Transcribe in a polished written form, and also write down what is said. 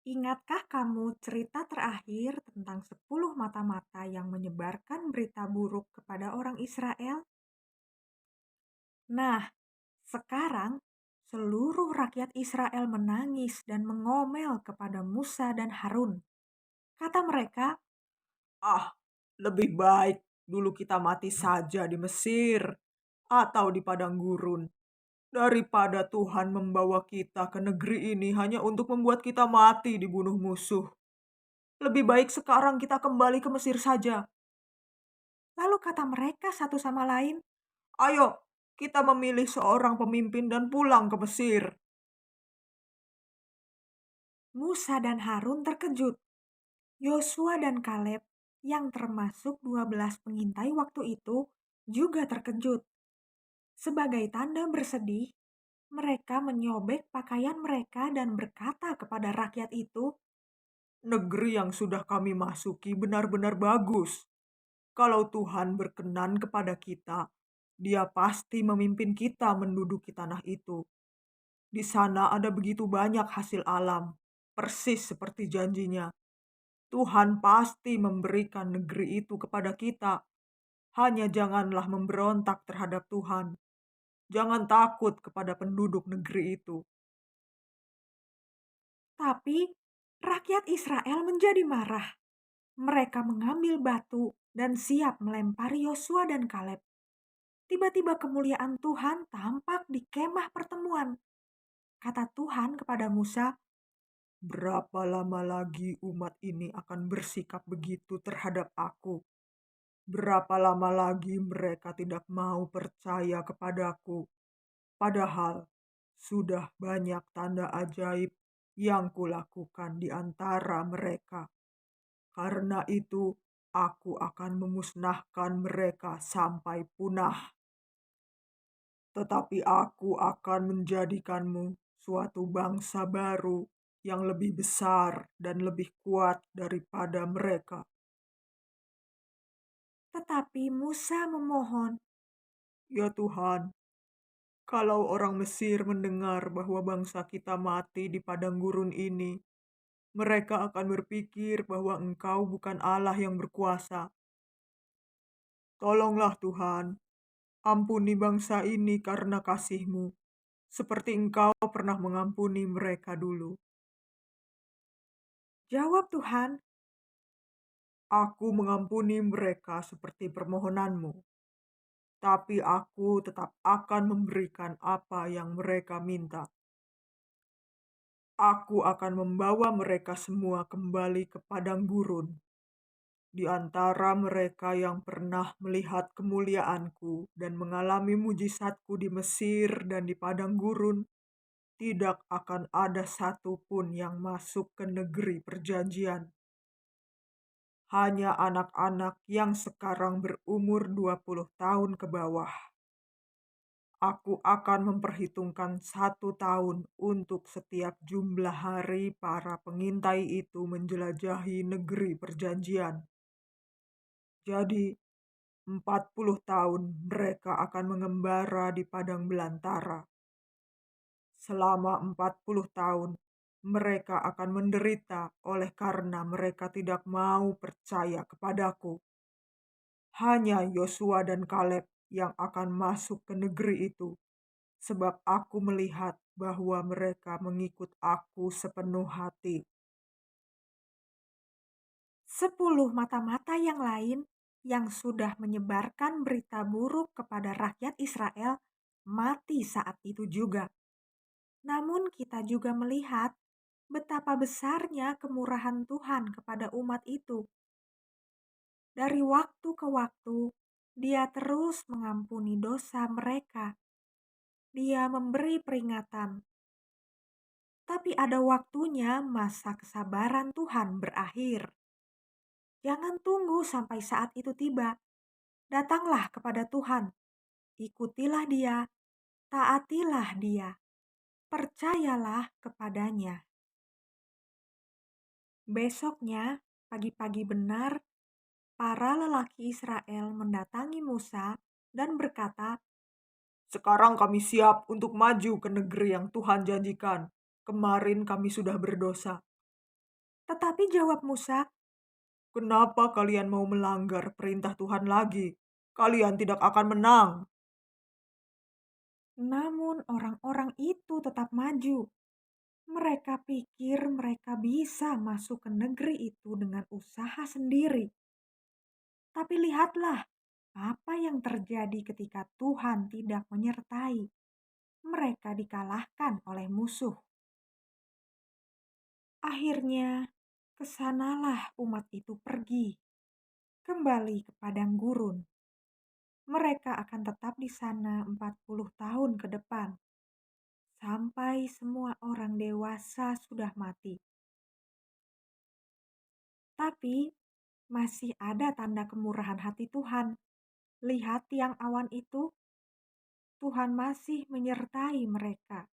Ingatkah kamu cerita terakhir tentang 10 mata-mata yang menyebarkan berita buruk kepada orang Israel? Nah, sekarang seluruh rakyat Israel menangis dan mengomel kepada Musa dan Harun. Kata mereka, Ah, lebih baik dulu kita mati saja di Mesir atau di padang gurun daripada Tuhan membawa kita ke negeri ini hanya untuk membuat kita mati dibunuh musuh. Lebih baik sekarang kita kembali ke Mesir saja. lalu kata mereka satu sama lain, Ayo, kita memilih seorang pemimpin dan pulang ke Mesir. Musa dan Harun terkejut. Yosua dan Kaleb yang termasuk 12 pengintai waktu itu juga terkejut. Sebagai tanda bersedih, mereka menyobek pakaian mereka dan berkata kepada rakyat itu, Negeri yang sudah kami masuki benar-benar bagus. Kalau Tuhan berkenan kepada kita, Dia pasti memimpin kita menduduki tanah itu. Di sana ada begitu banyak hasil alam, persis seperti janjinya. Tuhan pasti memberikan negeri itu kepada kita. Hanya janganlah memberontak terhadap Tuhan. Jangan takut kepada penduduk negeri itu. tapi rakyat Israel menjadi marah. Mereka mengambil batu dan siap melempari Yosua dan Kaleb. Tiba-tiba kemuliaan Tuhan tampak di kemah pertemuan. Kata Tuhan kepada Musa, Berapa lama lagi umat ini akan bersikap begitu terhadap aku? Berapa lama lagi mereka tidak mau percaya kepadaku? Padahal sudah banyak tanda ajaib yang kulakukan di antara mereka. Karena itu, aku akan memusnahkan mereka sampai punah. Tetapi aku akan menjadikanmu suatu bangsa baru yang lebih besar dan lebih kuat daripada mereka. tetapi Musa memohon, Ya Tuhan, kalau orang Mesir mendengar bahwa bangsa kita mati di padang gurun ini, mereka akan berpikir bahwa Engkau bukan Allah yang berkuasa. Tolonglah Tuhan, ampuni bangsa ini karena kasih-Mu, seperti Engkau pernah mengampuni mereka dulu. jawab Tuhan, Aku mengampuni mereka seperti permohonanmu, tapi aku tetap akan memberikan apa yang mereka minta. Aku akan membawa mereka semua kembali ke padang gurun. Di antara mereka yang pernah melihat kemuliaanku dan mengalami mujizatku di Mesir dan di padang gurun, tidak akan ada satupun yang masuk ke negeri perjanjian. Hanya anak-anak yang sekarang berumur 20 tahun ke bawah. Aku akan memperhitungkan 1 tahun untuk setiap jumlah hari para pengintai itu menjelajahi negeri perjanjian. Jadi, 40 tahun mereka akan mengembara di padang belantara. Selama 40 tahun, mereka akan menderita oleh karena mereka tidak mau percaya kepadaku. Hanya Yosua dan Kaleb yang akan masuk ke negeri itu, sebab aku melihat bahwa mereka mengikut aku sepenuh hati. 10 mata-mata yang lain yang sudah menyebarkan berita buruk kepada rakyat Israel mati saat itu juga. Namun kita juga melihat betapa besarnya kemurahan Tuhan kepada umat itu. Dari waktu ke waktu, Dia terus mengampuni dosa mereka. Dia memberi peringatan, tapi ada waktunya masa kesabaran Tuhan berakhir. Jangan tunggu sampai saat itu tiba. Datanglah kepada Tuhan, ikutilah Dia, taatilah Dia, percayalah kepadanya. Besoknya, pagi-pagi benar, para lelaki Israel mendatangi Musa dan berkata, Sekarang kami siap untuk maju ke negeri yang Tuhan janjikan. Kemarin kami sudah berdosa. Tetapi jawab Musa, Kenapa kalian mau melanggar perintah Tuhan lagi? Kalian tidak akan menang. namun orang-orang itu tetap maju. Mereka pikir mereka bisa masuk ke negeri itu dengan usaha sendiri. Tapi lihatlah apa yang terjadi ketika Tuhan tidak menyertai. Mereka dikalahkan oleh musuh. Akhirnya, kesanalah umat itu pergi, kembali ke padang gurun. Mereka akan tetap di sana 40 tahun ke depan, sampai semua orang dewasa sudah mati. Tapi, masih ada tanda kemurahan hati Tuhan. Lihat tiang awan itu, Tuhan masih menyertai mereka.